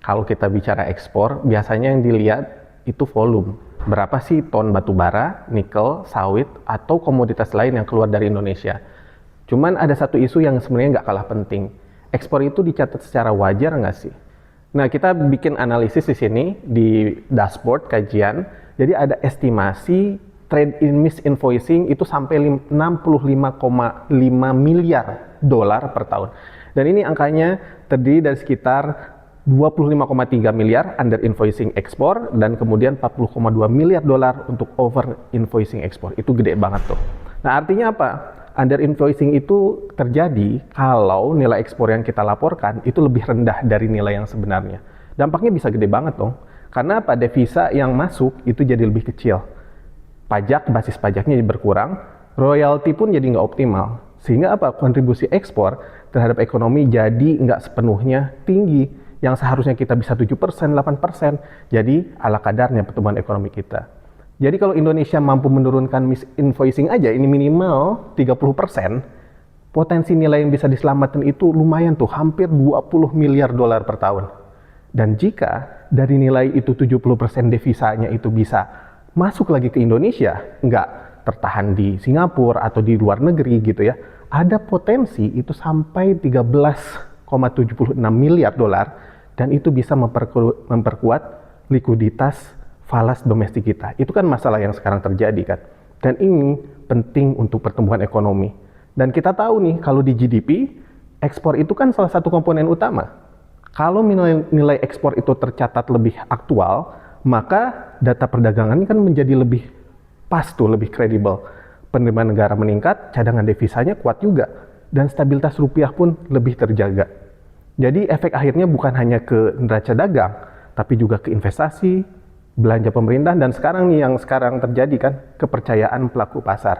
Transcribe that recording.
Kalau kita bicara ekspor, biasanya yang dilihat itu volume. Berapa sih ton batu bara, nikel, sawit, atau komoditas lain yang keluar dari Indonesia. Cuman ada satu isu yang sebenarnya nggak kalah penting. Ekspor itu dicatat secara wajar nggak sih? Nah, kita bikin analisis di sini, di dashboard kajian. Jadi ada estimasi trade in misinvoicing itu sampai 65,5 miliar dolar per tahun. Dan ini angkanya terdiri dari sekitar 25,3 miliar under invoicing ekspor dan kemudian 40,2 miliar dolar untuk over invoicing ekspor. Itu gede banget tuh. Nah, artinya apa? Under invoicing itu terjadi kalau nilai ekspor yang kita laporkan itu lebih rendah dari nilai yang sebenarnya. Dampaknya bisa gede banget dong. Karena apa? Devisa yang masuk itu jadi lebih kecil. Pajak, basis pajaknya berkurang, royalti pun jadi nggak optimal. Sehingga apa? Kontribusi ekspor terhadap ekonomi jadi nggak sepenuhnya tinggi. Yang seharusnya kita bisa 7%, 8%. Jadi ala kadarnya pertumbuhan ekonomi kita. Jadi kalau Indonesia mampu menurunkan misinvoicing aja, ini minimal 30%, potensi nilai yang bisa diselamatkan itu lumayan tuh, hampir 20 miliar dolar per tahun. Dan jika dari nilai itu 70% devisanya itu bisa masuk lagi ke Indonesia, nggak tertahan di Singapura atau di luar negeri gitu ya, ada potensi itu sampai 13,76 miliar dolar dan itu bisa memperkuat likuiditas falas domestik kita. Itu kan masalah yang sekarang terjadi kan. Dan ini penting untuk pertumbuhan ekonomi. Dan kita tahu nih, kalau di GDP, ekspor itu kan salah satu komponen utama. Kalau nilai ekspor itu tercatat lebih aktual, maka data perdagangan ini kan menjadi lebih pas tuh, lebih kredibel. Penerimaan negara meningkat, cadangan devisanya kuat juga. Dan stabilitas rupiah pun lebih terjaga. Jadi efek akhirnya bukan hanya ke neraca dagang, tapi juga ke investasi, belanja pemerintah, dan sekarang nih yang sekarang terjadi kan, kepercayaan pelaku pasar.